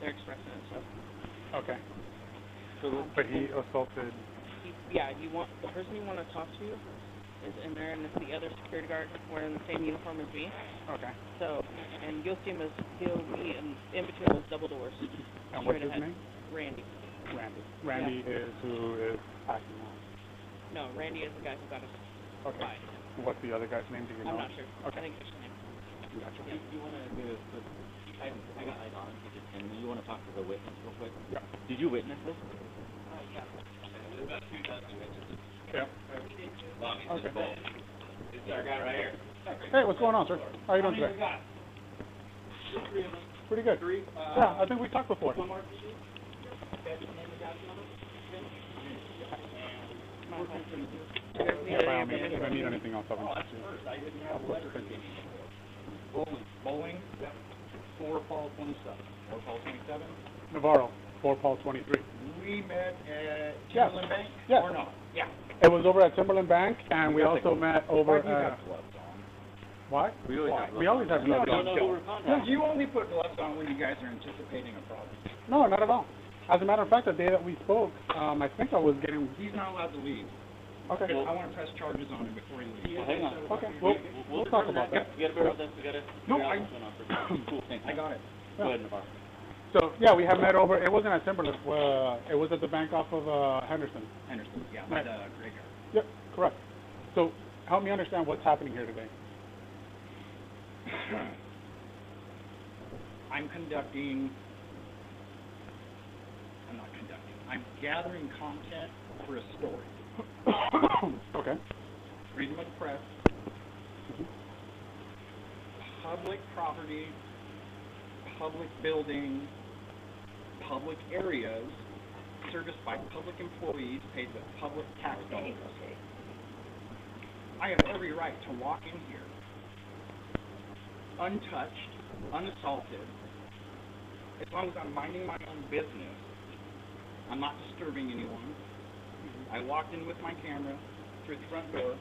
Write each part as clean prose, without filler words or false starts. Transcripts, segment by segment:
They're expressing it, so. Okay. So, but he assaulted. The person you want to talk to is in there, and it's the other security guard wearing the same uniform as me. Okay. So, and you'll see him as he'll be in between those double doors. And what's his name? Randy. Randy is who is acting now. No, Randy is the guy who got us. Okay. Fired. What's the other guy's name? Do you know? I'm not sure. Okay. I think it's his name. Gotcha. You want to do this? I got eyes on it, and you want to talk to the witness real quick? Yeah. Did you witness this? Yeah. Yeah. Okay. This is our guy right here. Hey, what's going on, sir? How are you doing today? Pretty good. Yeah, I think we talked before. Yeah, by all means, if I need anything else, I'll be back to you. Of course, thank you. Bowling, 4 Paul 27. 4 Paul 27. Navarro, 4 Paul 23. We met at Yes. Timberland Bank? Yes. Or not? Yeah. It was over at Timberland Bank, and we also met over Why do you at... have gloves on? What? We always have We always have gloves on. No, you only put gloves on when you guys are anticipating a problem. No, not at all. As a matter of fact, the day that we spoke, I think I was getting... He's not allowed to leave. Okay. I want to press charges on him before he leaves. Well, hang on. Okay, we'll talk about that. We got to bear with this. We got to. No, Cool thing. I got it. Go ahead, Navarro. So, yeah, we have met over... It wasn't at Timberland. It was at the bank off of Henderson. Henderson, yeah, Right. by the graveyard. Yep, correct. So, help me understand what's happening here today. I'm gathering content for a story. Okay. Freedom of the press, public property, public buildings, public areas serviced by public employees paid with public tax dollars. I have every right to walk in here untouched, unassaulted, as long as I'm minding my own business. I'm not disturbing anyone. I walked in with my camera through the front door.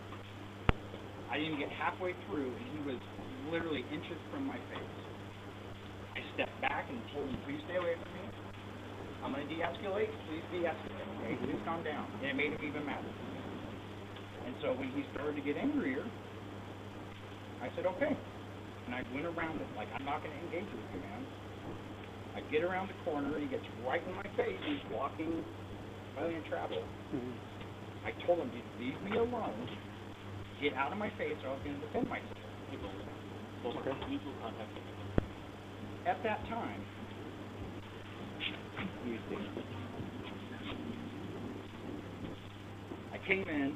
I didn't get halfway through, and he was literally inches from my face. I stepped back and told him, please stay away from me. I'm going to de-escalate. Please de-escalate. Okay, please calm down. And it made him even madder. And so when he started to get angrier, I said, okay. And I went around it like, I'm not going to engage with you, man. I get around the corner, he gets right in my face, he's walking in travel. I told him, leave me alone, get out of my face, or I was going to defend myself. Okay. Mutual contact. At that time, I came in,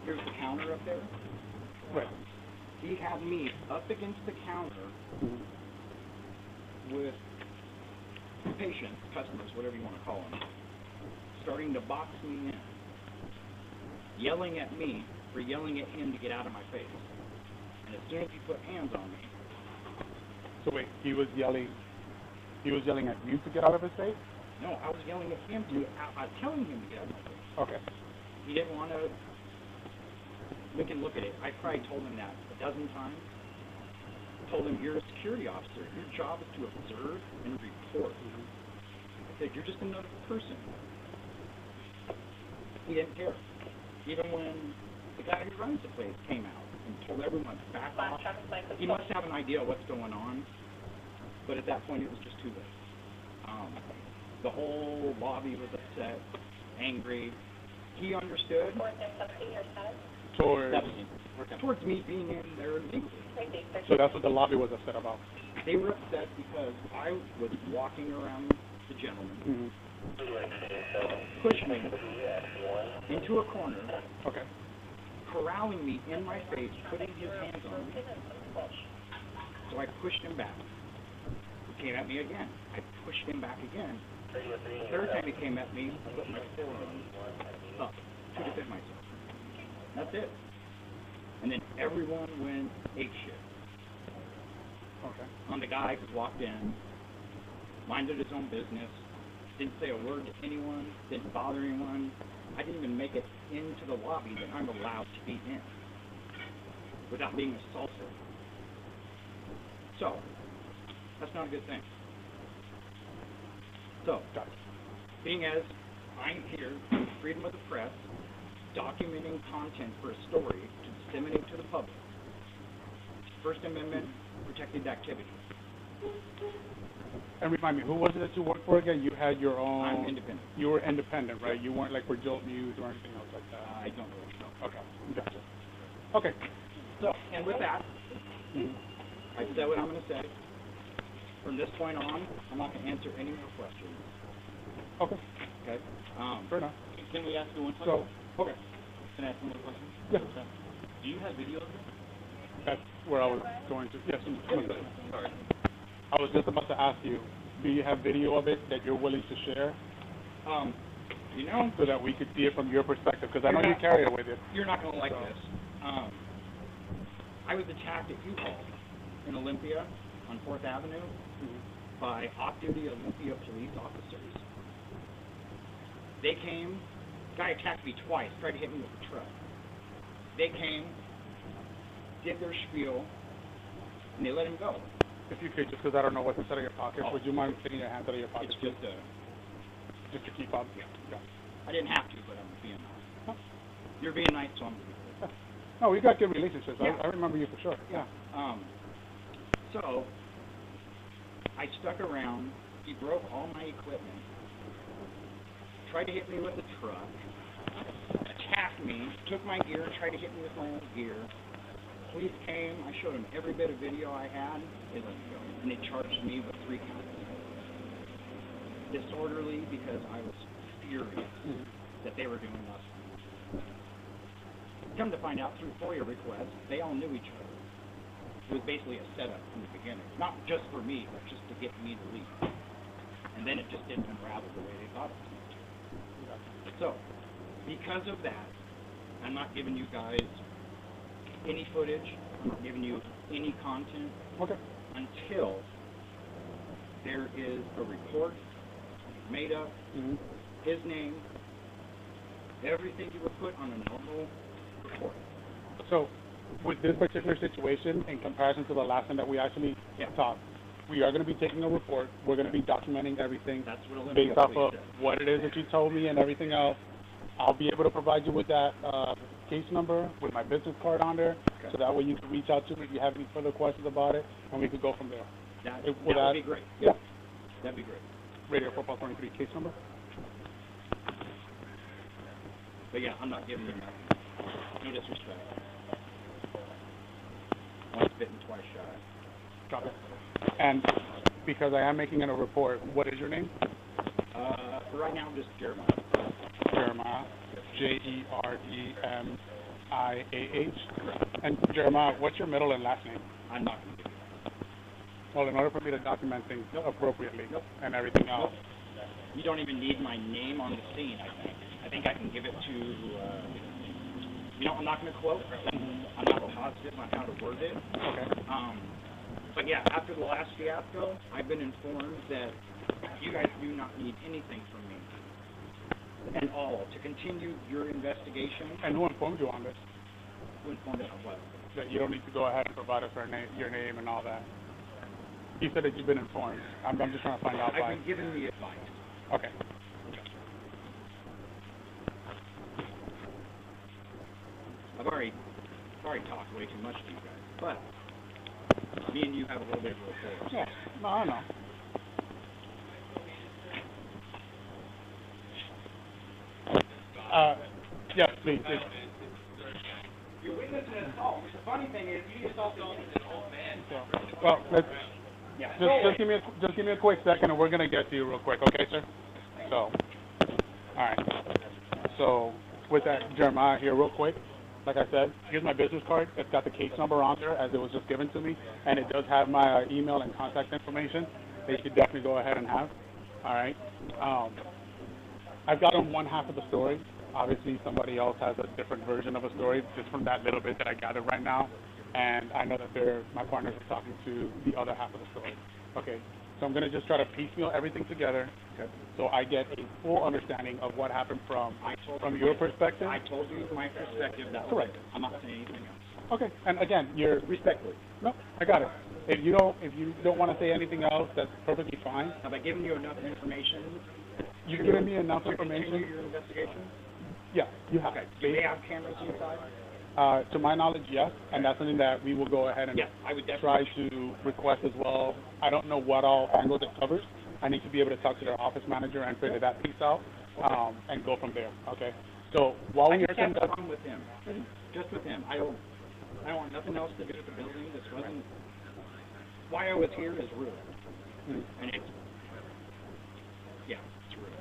here's the counter up there. Right. He had me up against the counter with patients, customers, whatever you want to call them, starting to box me in, yelling at me for yelling at him to get out of my face. And as soon as he put hands on me... So wait, he was yelling at you to get out of his face? No, I was yelling at him to, I was telling him to get out of my face. Okay. He didn't want to, we can look at it. I probably told him that a dozen times. Told him, you're a security officer. Your job is to observe and report. I said, you're just another person. He didn't care. Even when the guy who runs the place came out and told everyone to back off, he must have an idea of what's going on, but at that point it was just too late. The whole lobby was upset, angry. He understood. Towards me being in there illegally. So that's what the lobby was upset about. They were upset because I was walking around the gentleman, pushed me into a corner, Okay. corralling me in my face, putting his hands on me. So I pushed him back. He came at me again. I pushed him back again. The third time he came at me, I put my forearm up to defend myself. That's it. And then everyone went apeshit. Okay. On the guy who walked in, minded his own business, didn't say a word to anyone, didn't bother anyone. I didn't even make it into the lobby that I'm allowed to be in without being assaulted. So, that's not a good thing. So, Gotcha. being as I'm here, freedom of the press, documenting content for a story to disseminate to the public, First Amendment protected activity. And remind me, who was it that you worked for again? You had your own... I'm independent. You were independent, right? You weren't like for Jolt News or anything else like that? I don't really know. Okay, gotcha. Okay. So, and with that, Mhm. I've said what I'm going to say. From this point on, I'm not going to answer any more questions. Okay, Okay? fair enough. Can we ask you one So, question? Okay. Can I ask one more question? yeah, Do you have video of this? that's where I was going to... Yes, Sorry. I was just about to ask you, do you have video of it that you're willing to share You know, so that we could see it from your perspective? Because I know you carry it with you. you're not going to like this. I was attacked at U-Haul in Olympia on 4th Avenue by off-duty Olympia police officers. They came, guy attacked me twice, tried to hit me with a truck. They came, did their spiel, and they let him go. If you could, just because I don't know what's inside of your pockets, would you mind taking your hands out of your pockets? It's Just to keep up? Yeah. I didn't have to, but I'm being nice. Huh? You're being nice, so I'm being nice. No, we got good relationships. Yeah. I remember you for sure. Yeah. So, I stuck around, he broke all my equipment, tried to hit me with a truck, attacked me, took my gear, tried to hit me with my own gear. Police came, I showed them every bit of video I had, they let me go, and they charged me with 3 counts. Disorderly because I was furious that they were doing nothing. Come to find out through FOIA requests, they all knew each other. It was basically a setup from the beginning, not just for me, but just to get me to leave. And then it just didn't unravel the way they thought it was. So, because of that, I'm not giving you guys any footage, I'm not giving you any content Okay. until there is a report made up, his name, everything you would put on a normal report. So, with this particular situation, in comparison to the last time that we actually talked, we are going to be taking a report. We're going to be documenting everything That's what Olympia based off Police of did. what it is that you told me and everything else. I'll be able to provide you with that case number with my business card on there, so that way you can reach out to me if you have any further questions about it, and we could go from there. That Would would that- be great. Yeah. That'd be great. Radio 423 case number. But yeah, I'm not giving you nothing. No disrespect. Once bitten, twice shy. Got it. And because I am making it a report, what is your name? For right now, I'm just Jeremiah. Jeremiah. Jeremiah. And Jeremiah, what's your middle and last name? I'm not going to give you that. Well, in order for me to document things appropriately and everything else. You don't even need my name on the scene, I think. I think I can give it to, I'm not going to quote. I'm not positive on how to word it. Okay. But yeah, after the last fiasco, I've been informed that you guys do not need anything from me at all to continue your investigation. And who informed you on this? Who informed us of what? That you don't need to go ahead and provide us your name and all that. You said that you've been informed. I'm just trying to find out why. I've been given the advice. Okay. I've already talked way too much to you guys, but me and you have a little bit of a rapport. Yeah. No, I know. Yes, please. You're witnessing an assault. The funny thing is, you assaulted an old man. Well, let's Yeah. just give me a quick second, and we're gonna get to you real quick, okay, sir? So, all right. So, with that, Jeremiah here, real quick. Like I said, here's my business card. It's got the case number on there, as it was just given to me, and it does have my email and contact information that you could definitely go ahead and have. All right. I've gotten one half of the story. Obviously, somebody else has a different version of a story, just from that little bit that I gathered right now. And I know that my partners are talking to the other half of the story. Okay, so I'm going to just try to piecemeal everything together, so I get a full understanding of what happened from your perspective. I told you my perspective. That was Correct. it. I'm not saying anything else. Okay, and again, you're... Respectfully. No, I got it. If you don't want to say anything else, that's perfectly fine. Have I given you enough information? You've given me enough to continue information. your investigation? Yeah, you have. Okay. Do they have cameras inside? To my knowledge, yes, and that's something that we will go ahead and Yes, I would try definitely. to request as well. I don't know what all angles it covers. I need to be able to talk to their office manager and figure that piece out, and go from there, okay? So while I we are just have a conducting... problem with him. Just with him. I don't want nothing else to do with the building. This wasn't, why I was here is rude. And it's, yeah, it's rude.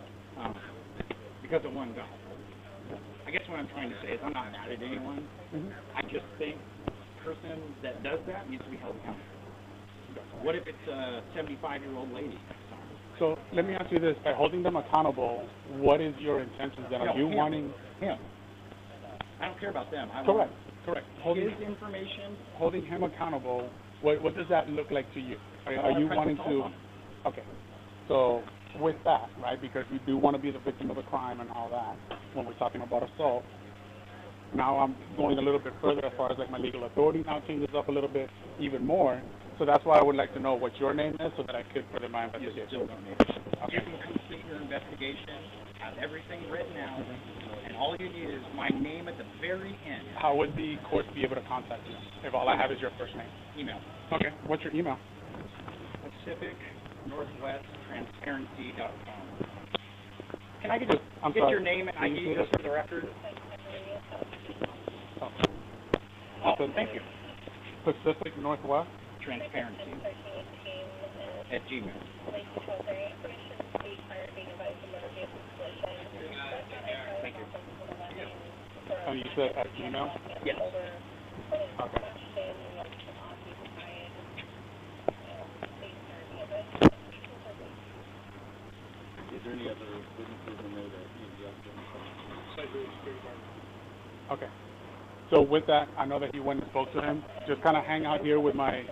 Because of one guy. I guess what I'm trying to say is I'm not mad at anyone. I just think the person that does that needs to be held accountable. What if it's a 75-year-old lady? So let me ask you this, by holding them accountable, what is your intentions then? Are you him. wanting... Him. I don't care about them. I Correct, want correct. his information. Holding him accountable, what does that look like to you? Are you wanting to... Okay, so with that, right, because we do want to be the victim of a crime and all that, when we're talking about assault, now I'm going a little bit further as far as like my legal authority now changes up a little bit even more. So that's why I would like to know what your name is so that I could further my You investigation. still don't need it. You can complete your investigation, have everything written out, and all you need is my name at the very end. How would the court be able to contact you if all I have is your first name? Email. Okay, what's your email? PacificNorthwestTransparency.com. Can I get I'm get sorry. your name and Can you ID say just that? for the record? Oh, Thank you. Pacific Northwest? Transparency at Gmail. Thank you. And you said at Gmail? Yes. Okay. Is there any other witnesses in there that you Okay. So with that, I know that he went and spoke to him. Just kind of hang out here with my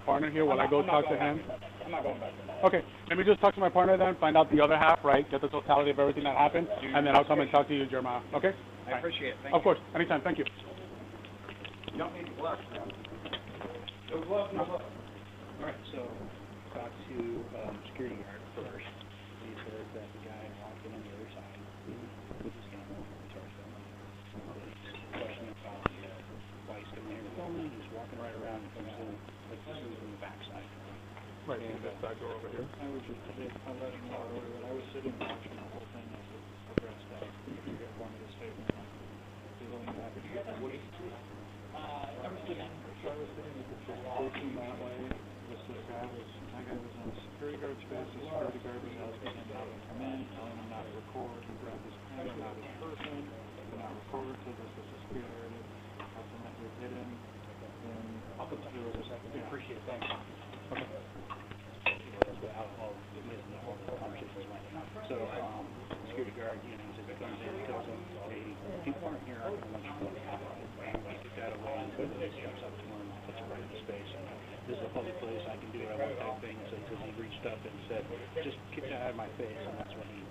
partner here while I go talk to him. I'm not going back. Okay. Let me just talk to my partner then, find out the other half, right? Get the totality of everything that happened, and then I'll come and talk to you, Jeremiah. Okay? I appreciate it. Thank Of course. Anytime. Thank you. you. Don't need gloves. No gloves, no gloves. All right, so talk to security guard first. He said that the guy walked in on the other side with his camera, started filming. Questioning about why he's sitting there filming. He's walking right around and comes in like this is in the backside. Right, and this side door over here. I was just I let him know earlier that I was sitting watching the whole thing as it progressed out. You guys want me to stay with him? He's only happy to get the wood. I was sitting at the facing that way. This guy was in the security guard space. The security guard was asking him not to come in, telling him not to record. He grabbed his camera, not his person, did not record, said this was a security guard. Ultimately hit him. Then I'll put the video in a second. I appreciate it. Thanks. Okay. So, security guard, he comes in, he tells him, hey, people aren't here, I want you to go and get that away, and so he jumps up to him, puts it right in his face, and this is a public place, I can do what I want type thing, so because he reached up and said, just keep that out of my face, and that's when he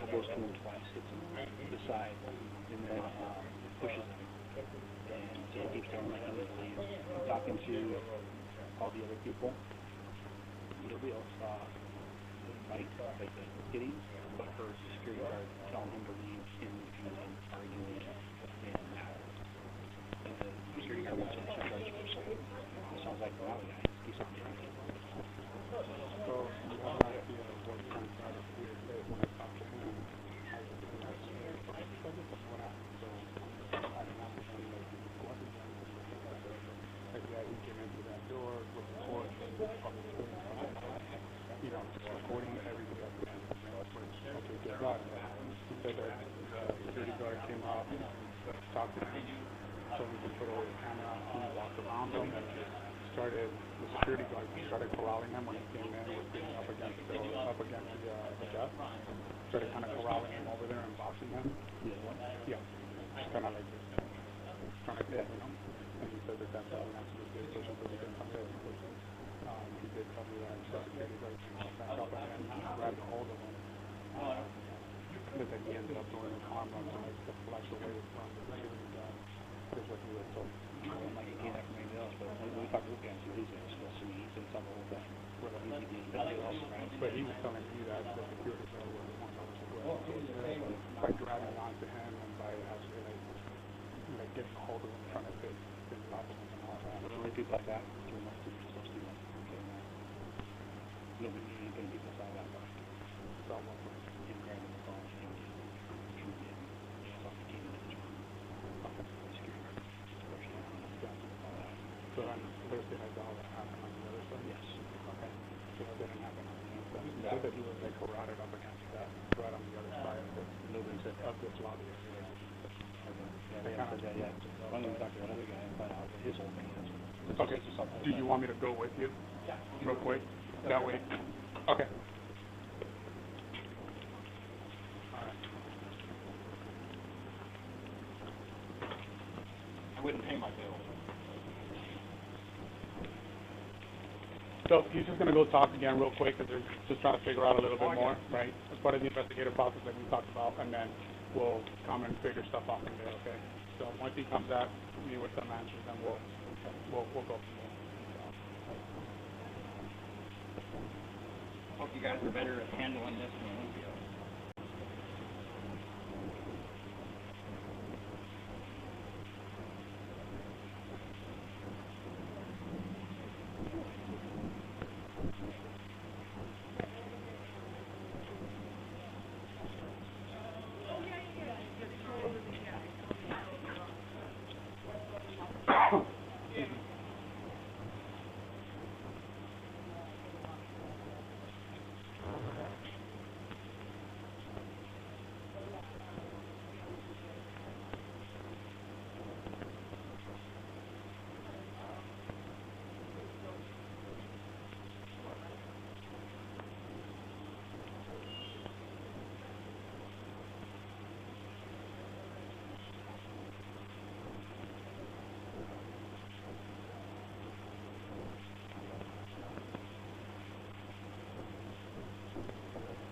goes to him twice, hits him to the side, and then pushes him, and so he keeps telling him, like, he's talking to all the other people. Nobody else saw the fight, like the hittings, but her security guard telling him to leave him and arguing, and the security guard wants him to charge for something. It sounds like the rally guy. He's not doing it. So you have an idea of what transpired here when I talked to him. What happened? So I didn't understand like what happened. Like yeah, he came into that door with the court, you know, just recording everything that we had. Okay, good God. He said that the security guard came out, talked to him, so we could put away the camera. He walked around him and the security guard started corralling him when he came in, was being up against the desk. Started kind of corralling him over there and boxing him. Yeah, just kind of like this. Trying to get him. And he said that that's how he actually did push him, but he didn't come there. He did tell me that the security guard came back up again and grabbed a hold of him. But then he ended up throwing his arm up to like to flash away from the security guard. Is what he was told. I'm not getting that from anybody else, but when we talk to Luke, he's going to still see me, he's going to tell the whole thing. He's getting nobody else, right? But he was telling me that the security guard was the one that was aggressive. So by grabbing onto him and by actually like getting a hold of him, trying to take his problem and all that. The only people like that, 3 months, to just those 2 months. Okay, now. Nobody, you ain't going to beat this out of that guy. So I'm like, Him grabbing the phone and getting off the key to the security guard. so then Thursday night all that happened on the other side? Yes. Okay. So it didn't happen on the inside. You said that he was like corralled up against that, right on the other side of this, Nobody said that. of this lobby. Yeah, they said that, yeah. I'm going to talk to another guy and find out what his whole thing is. Okay, do you want me to go with you, real quick? That way? Okay. Alright. I wouldn't pay my bill. So he's just gonna go talk again real quick, because they're just trying to figure out a little bit more, right? As part of the investigative process that we talked about, and then we'll come and figure stuff out from there, okay? So once he comes at me with some answers, then we'll go from there. Hope you guys are better at handling this than Olympia.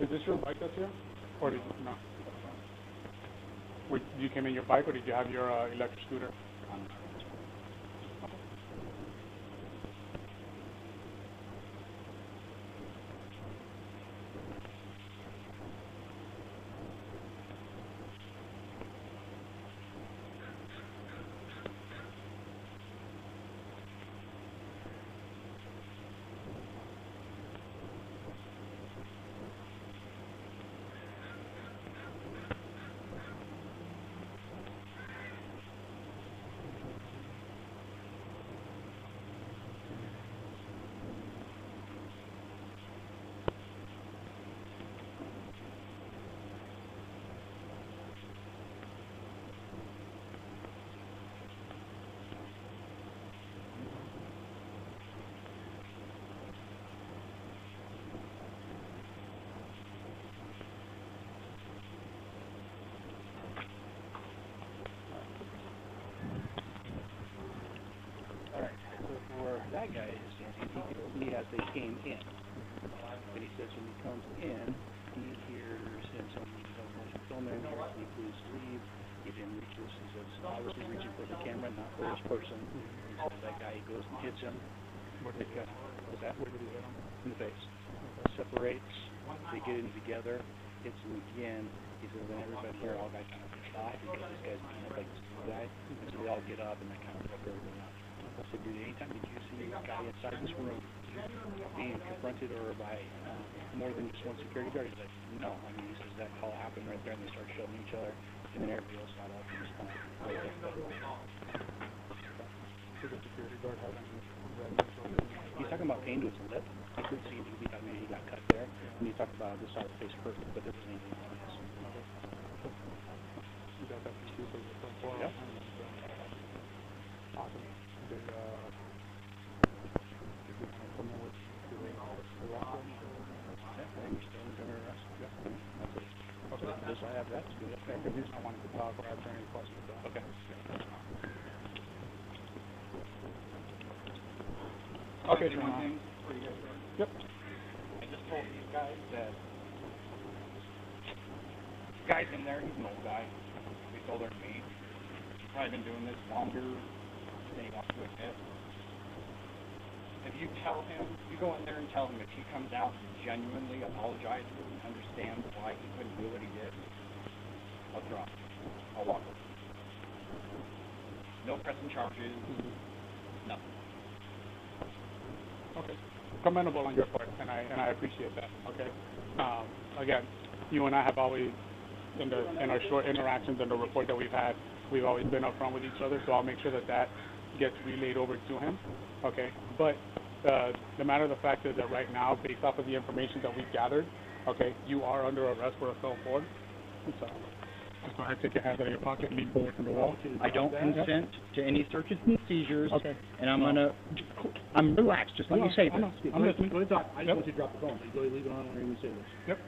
Is this your bike that's here? Or did you, no? You came in your bike, or did you have your electric scooter? That guy is he has they came in. But he says when he comes in, he hears him saying, "Filming, can you please leave?" He then reaches, he says, obviously reaching for the camera, not for this person. He says that guy goes and hits him. Where did he hit him? What's that? Where did he hit him? In the face. Separates, they get in together, hits him again. He says, then everybody here, all guys kind of stop because this guy's being like this guy. And so they all get up and that kind of broke everything up. So anytime did you see a guy inside this room being confronted or by more than just one security guard? He's like, no. I mean, he says that call happened right there and they start shoving each other and then everybody else got up and just kind of Did the security guard have any red He's talking about pain to his lip. I could see he got cut there. And he talked about this side of the face perfect, but there wasn't anything on his. You got that excuse of the front door? Yep. Awesome. Did you come in with the arrest? Yeah, you're still under arrest. Yeah. That's it. Okay, this I have that. Good. Okay, the reason I wanted to talk or answer any questions. Okay. Okay, One thing for you guys, sir. Yep. I just told these guys that the guy's in there, he's an old guy. He's older than me. He's probably been doing this longer than he wants to admit. If you tell him, you go in there and tell him, if he comes out and genuinely apologizes and understands why he couldn't do what he did, I'll drop him. I'll walk away. No pressing charges, nothing. Okay. Commendable on your part, and I appreciate that. Okay. Again, you and I have always, in our short interactions and the report that we've had, we've always been upfront with each other. So I'll make sure that gets relayed over to him. Okay. But the matter of the fact is that right now, based off of the information that we've gathered, okay, you are under arrest for assault forward. So just go ahead, take your hands out of your pocket, lean forward from the wall. I don't consent to any searches and seizures. Okay. And I'm relaxed, just let me say this. I'm listening. Go ahead, talk. I just want you to drop the phone. So you go ahead, leave it on when you say this. Yep.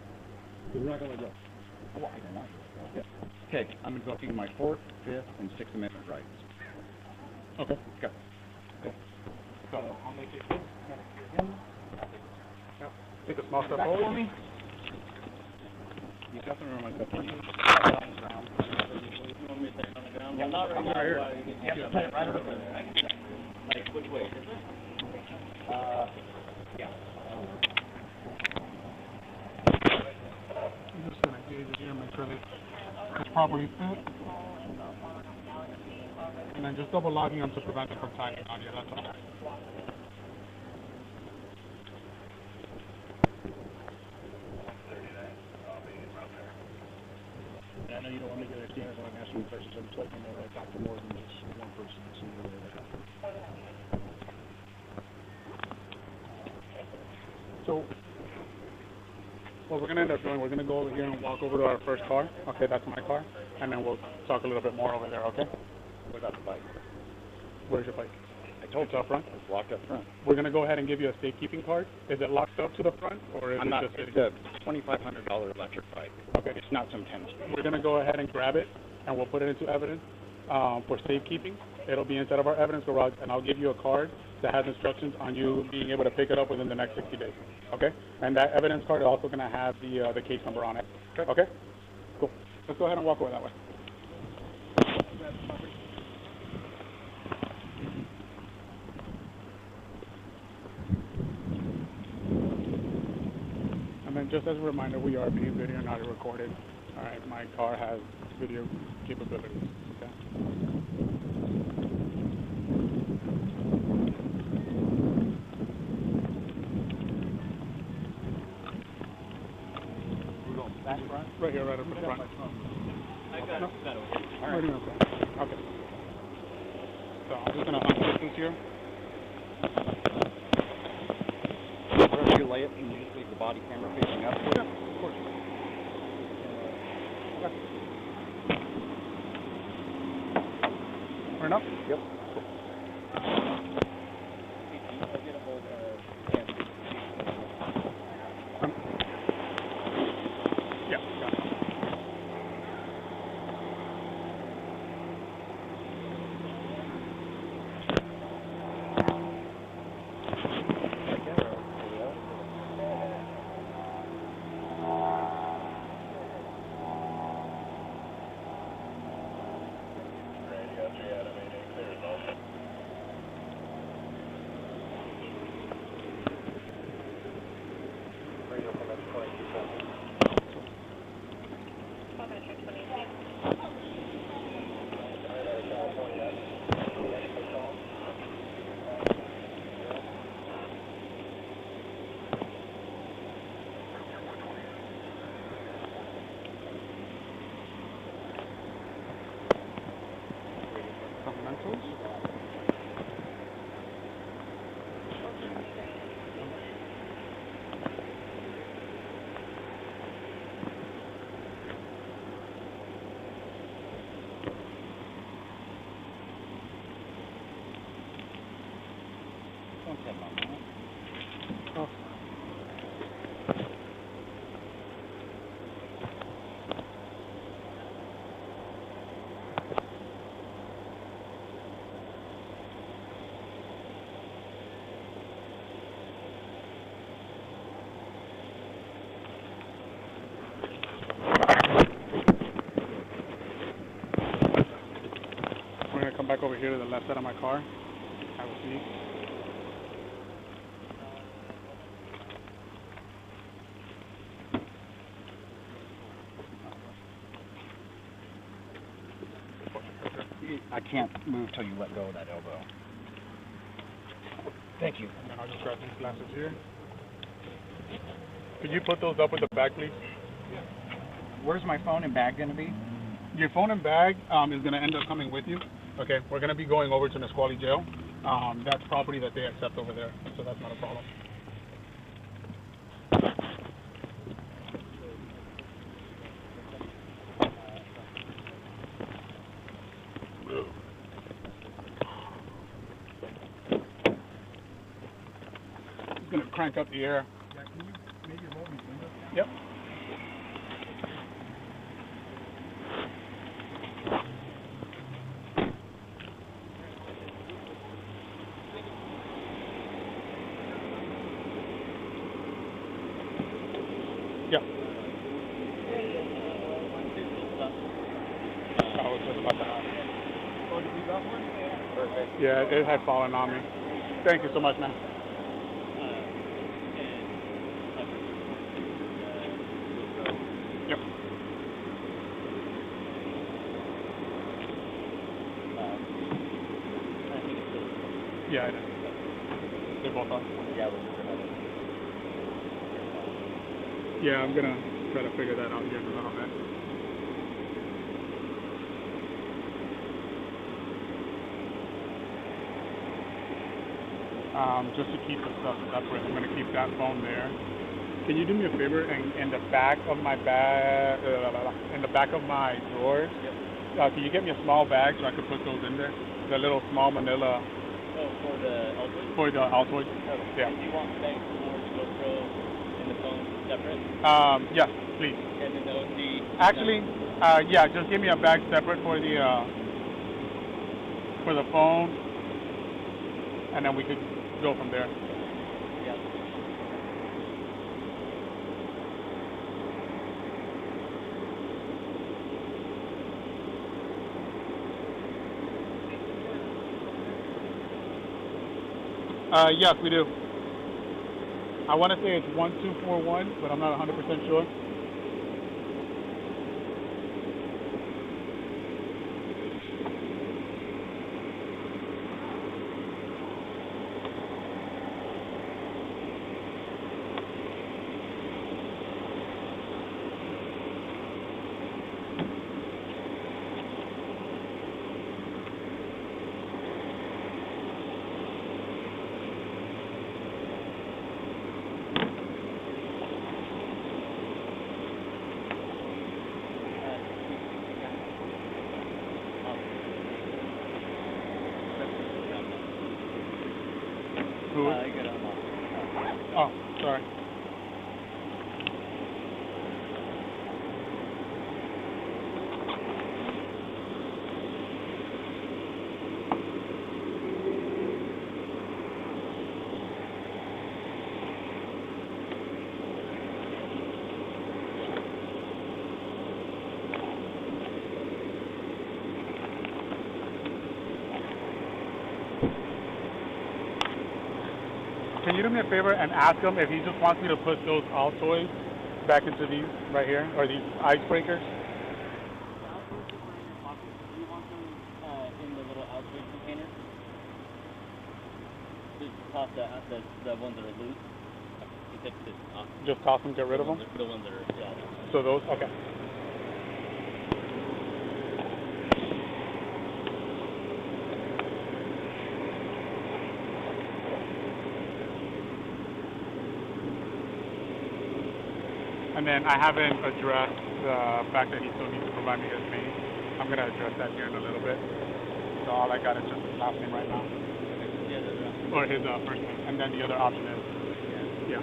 Because we're not going to let go. Well, I don't want to. Okay, I'm invoking my 4th, 5th, and 6th Amendment rights. Okay. Go. So I'll make it good. Take a small step forward for me. You got them or am I cooking you? You want me to set it on the ground? Well, not right Right here. here. Yep, right over there. Like, which way? Yeah. I'm just gonna gauge it here, make sure that it's properly fit. And then just double logging them to prevent it from tightening on you, that's all. And I know you don't want me to get a stand when I'm asking you questions. I'm just letting you know that I talked to more than just one person. So you know that. So, what we're going to end up doing, we're going to go over here and walk over to our first car. Okay, that's my car. And then we'll talk a little bit more over there, okay? What about the bike? Where's your bike? I told It's you. up front. It's locked up front. We're going to go ahead and give you a safekeeping card. Is it locked up to the front, or is I'm it not, just it's sitting? a $2,500 electric bike. Okay. It's not some tennis. We're going to go ahead and grab it, and we'll put it into evidence for safekeeping. It'll be inside of our evidence garage, and I'll give you a card that has instructions on you being able to pick it up within the next 60 days. Okay? And that evidence card is also going to have the case number on it. Okay? Cool. Let's go ahead and walk over that way. And then just as a reminder, we are being video and audio recorded. All right, my car has video capabilities. Okay. We're going back front? Right here, right up in front. I got No. it. Got it. All right. Okay. So I'm just gonna undistance here. Wherever you lay it, can you just leave the body camera facing up? Yeah, of course. Okay. Right up? Yep. Yeah, got it. Fundamentals. Don't tell Mom that. Oh. over here to the left side of my car. I will see. I can't move till you let go of that elbow. Thank you. And then I'll just grab these glasses here. Could you put those up with the bag, please? Where's my phone and bag going to be? Your phone and bag is going to end up coming with you. Okay, we're going to be going over to Nisqually Jail. That's property that they accept over there, so that's not a problem. Just going to crank up the air. Yeah, can you maybe roll these windows down? Yep. Yep. I was just about to ask. Oh, did we got one? Perfect. Yeah, it had fallen on me. Thank you so much, man. Yep. I think it's good. Yeah, it is. They both are. Yeah, we'll just remember. Yeah, I'm gonna try to figure that out here in a little bit. Just to keep the stuff separate, I'm gonna keep that phone there. Can you do me a favor and in the back of my bag, in the back of my drawers? Yep. Can you get me a small bag so I could put those in there? The little small manila Oh, for the Altoid? for the Altoid. Okay. Yeah. Do you want bags for the GoPro and the phone separate? Yes, please. And then the OC? Actually, yeah, just give me a bag separate for the phone, and then we could go from there. Yeah. Yes, we do. I want to say it's 1241, but I'm not 100% sure. Who? I got them all. Oh, sorry. Can you do me a favor and ask him if he just wants me to put those Altoids back into these right here, or these icebreakers? Do you want them in the little Altoid container? Just toss the ones that are loose. Just toss them, get rid of them? The ones that are, yeah. So those, okay. And then I haven't addressed the fact that he still needs to provide me his name. I'm going to address that here in a little bit. So all I got is just his last name right now. Or his first name. And then the other option is, yeah.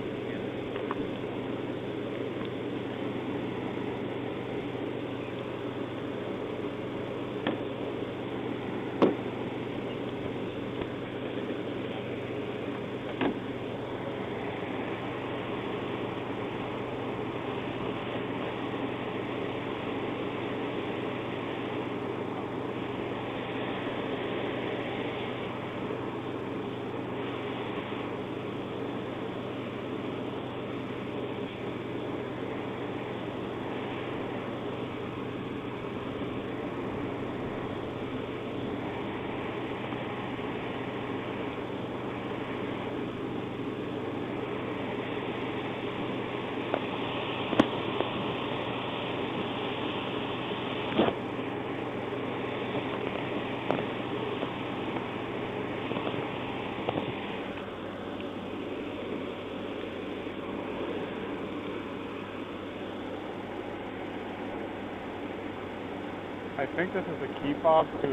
I think this is a key fob to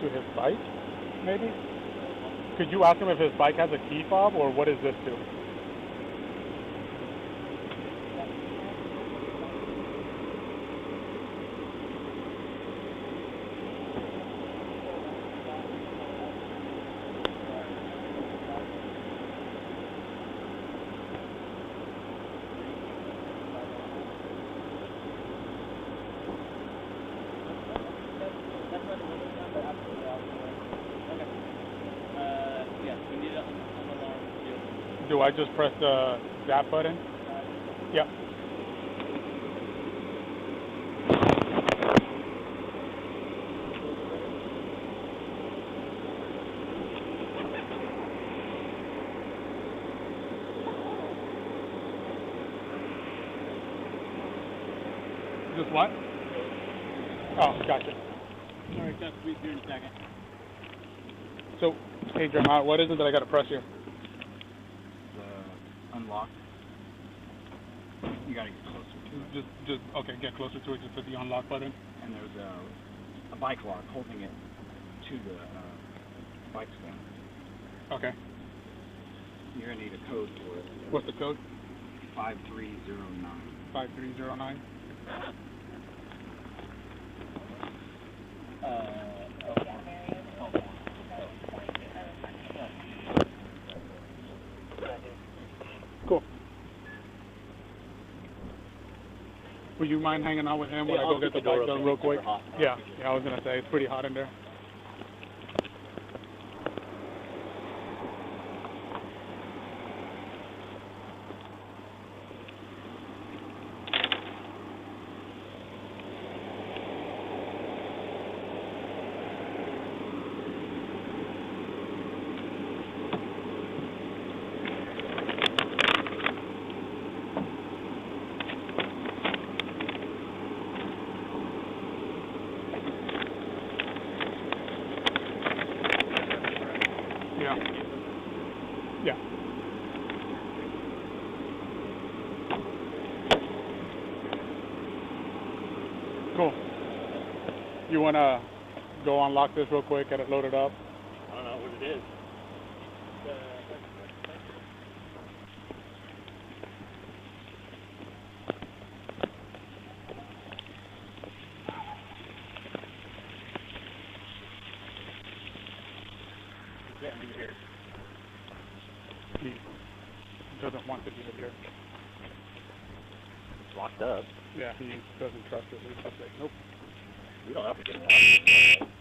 his bike, maybe? Could you ask him if his bike has a key fob, or what is this to? Do I just press that button? Yep. Just what? Oh, gotcha. All right, Gus, we'll be here in a second. So, hey Jeremiah, what is it that I gotta press here? Unlock. You gotta get closer to it. Just okay, get closer to it, just hit the unlock button. And there's a bike lock holding it to the bike stand. Okay. You're gonna need a code for it. What's the code? 5309. 5309. Cool. Would you mind hanging out with him when I go get the bike done real quick? Yeah, I was gonna say, it's pretty hot in there. Yeah. Cool. You wanna go unlock this real quick, get it loaded up? I don't know what it is. He doesn't want to be here. It's locked up. Yeah, he doesn't trust it. He's just like, nope. We don't have to get it locked.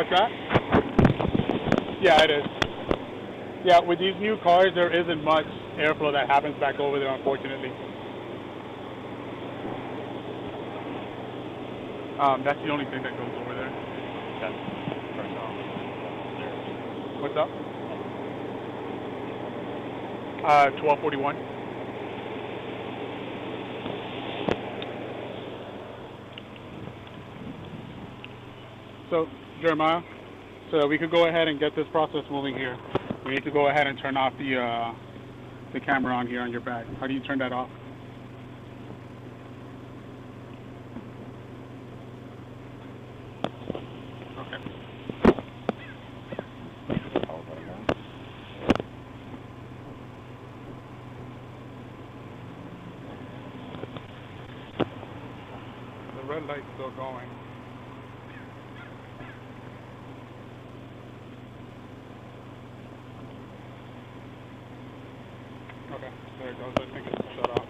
What's that? Yeah, it is. Yeah, with these new cars, there isn't much airflow that happens back over there, unfortunately. That's the only thing that goes over there. What's up? 1241. So, Jeremiah, so we could go ahead and get this process moving here. We need to go ahead and turn off the camera on here on your back. How do you turn that off? Okay. The red light's still going. Okay, there it goes. I think it's shut off.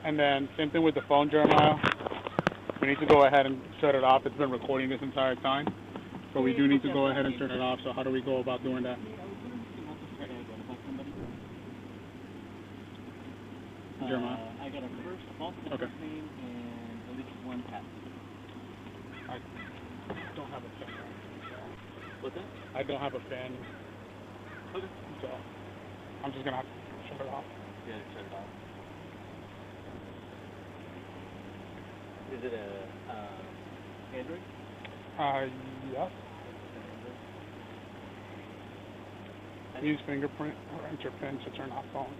And then same thing with the phone, Jeremiah. We need to go ahead and shut it off. It's been recording this entire time. So we do need to go ahead and turn it off. So how do we go about doing that? Jeremiah? I got a first, false Okay. name and at least one patent. I don't have a pen. What's that? I don't have a pen. Okay. So I'm just going to have to shut it off. Yeah, shut it off. Is it a Android? Yes. Use fingerprint or enter PIN to turn off phone.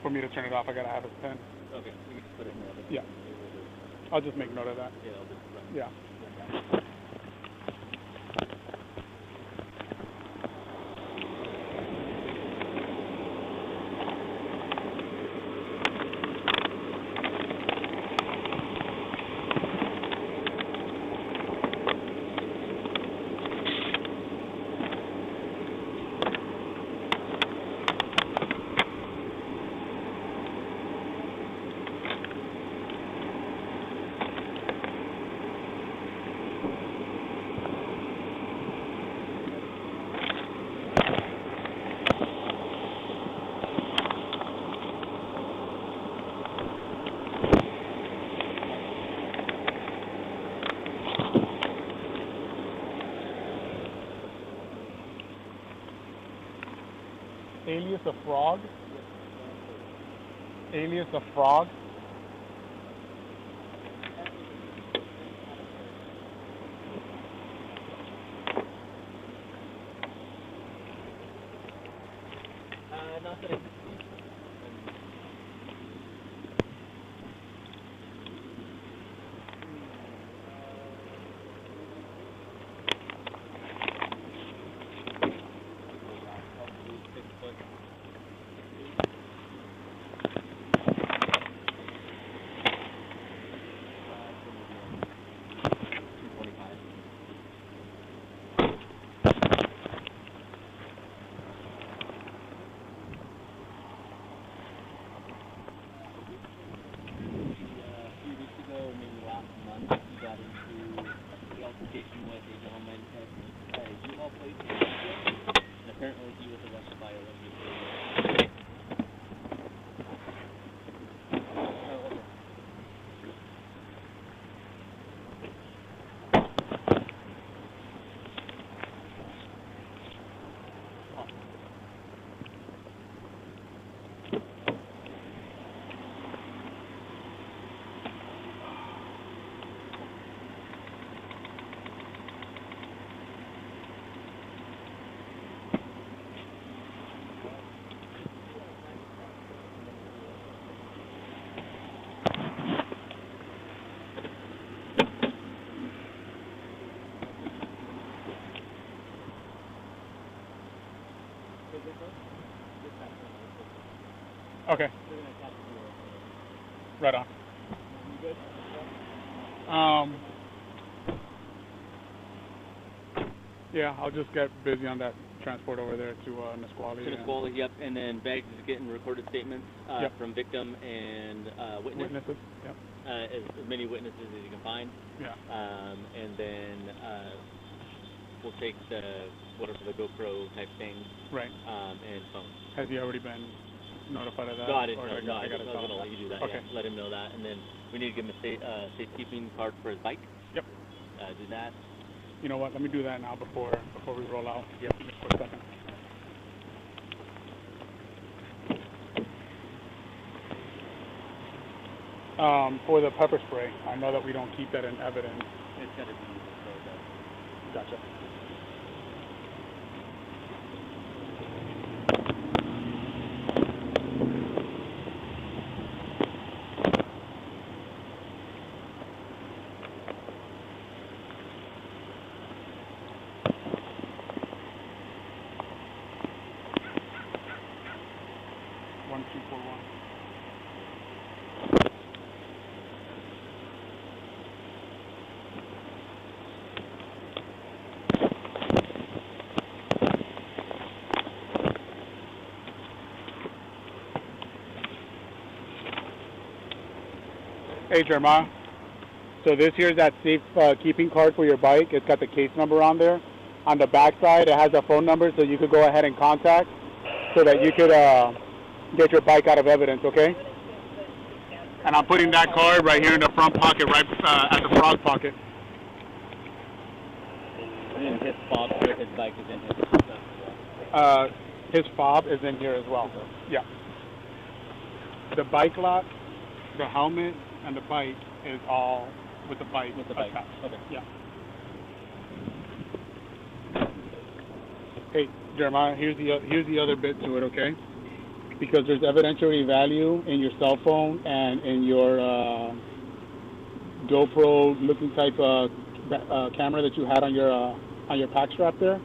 For me to turn it off, I gotta have a PIN. Okay, we can just put it in there. Yeah. I'll just make note of that. Yeah, I'll just run. Yeah. Alias a frog? Alias a frog? Not that I Okay. Right on. Yeah, I'll just get busy on that transport over there to Nisqually. To Nisqually, yep, and then Bags is getting recorded statements Yep. from victim and Witnesses. Yep. as many witnesses as you can find. Yeah. And then we'll take the the GoPro type thing. Right. And phone. Has he already been notified of that? No, I didn't Or tell him. No, I gotta was tell him gonna that? let you do that. Okay. Yeah, let him know that, and then we need to give him a safekeeping card for his bike. Yep. Do that. You know what? Let me do that now before we roll out. Yep. Just for a second. For the pepper spray, I know that we don't keep that in evidence. It's gotta be Gotcha. Hey, Jeremiah. So this here's that safe keeping card for your bike. It's got the case number on there. On the back side, it has a phone number, so you could go ahead and contact so that you could get your bike out of evidence, okay? And I'm putting that card right here in the front pocket, right at the frog pocket. And his fob with his bike is in here. His fob is in here as well. Yeah. The bike lock, the helmet, and the bike is all with the bike. With the bike. attached. Okay. Yeah. Hey, Jeremiah, here's the other bit to it, okay? Because there's evidentiary value in your cell phone and in your GoPro looking type camera that you had on your pack strap there.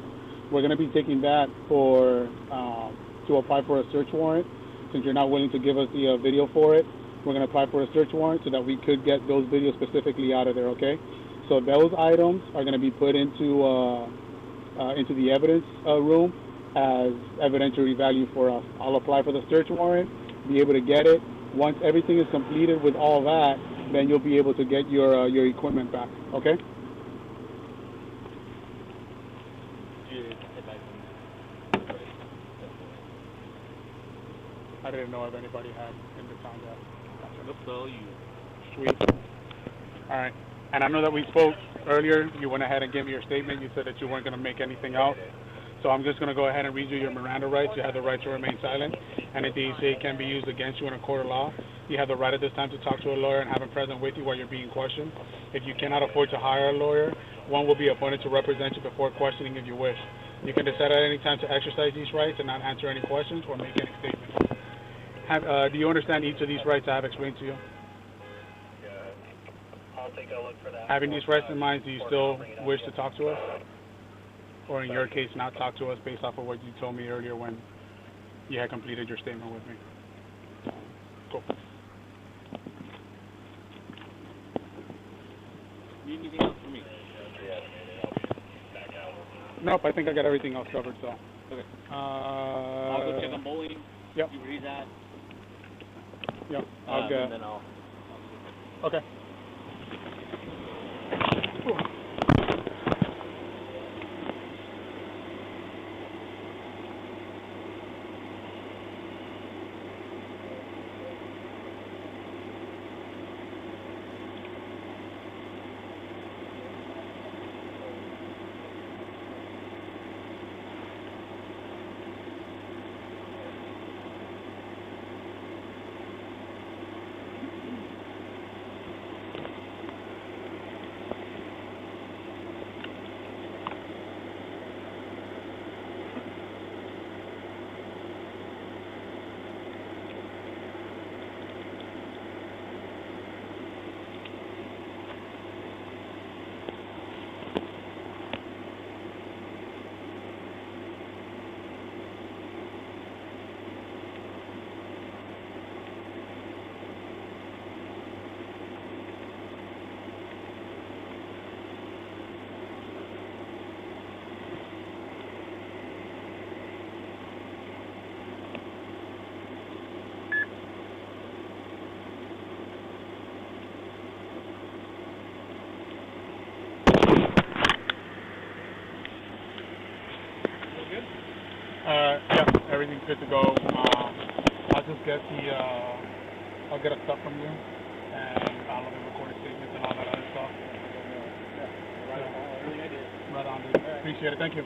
We're going to be taking that for to apply for a search warrant. Since you're not willing to give us the video for it, we're going to apply for a search warrant so that we could get those videos specifically out of there, okay? So those items are going to be put into the evidence room as evidentiary value for us. I'll apply for the search warrant, be able to get it. Once everything is completed with all that, then you'll be able to get your equipment back, okay? I didn't know if anybody had in the time that. Sweet. All right. And I know that we spoke earlier. You went ahead and gave me your statement. You said that you weren't going to make anything else. So I'm just going to go ahead and read you your Miranda rights. You have the right to remain silent. Anything you say can be used against you in a court of law. You have the right at this time to talk to a lawyer and have him present with you while you're being questioned. If you cannot afford to hire a lawyer, one will be appointed to represent you before questioning if you wish. You can decide at any time to exercise these rights and not answer any questions or make any statements. Do you understand each of these rights I have explained to you? I'll take a look for that. Having these rights in mind, do you still wish to talk to us? Or in your case, not talk to us based off of what you told me earlier when you had completed your statement with me? Cool. Need anything else from me? Nope, I think I got everything else covered, so. Okay. I'll go check on bowling. Yep. See where he's at. Yep. I'll get. And then I'll Okay. Yeah, everything's good to go. I'll just get I'll get a stuff from you, and I'll have a recorded statement and all that other stuff. Right on, dude. Appreciate it. Thank you.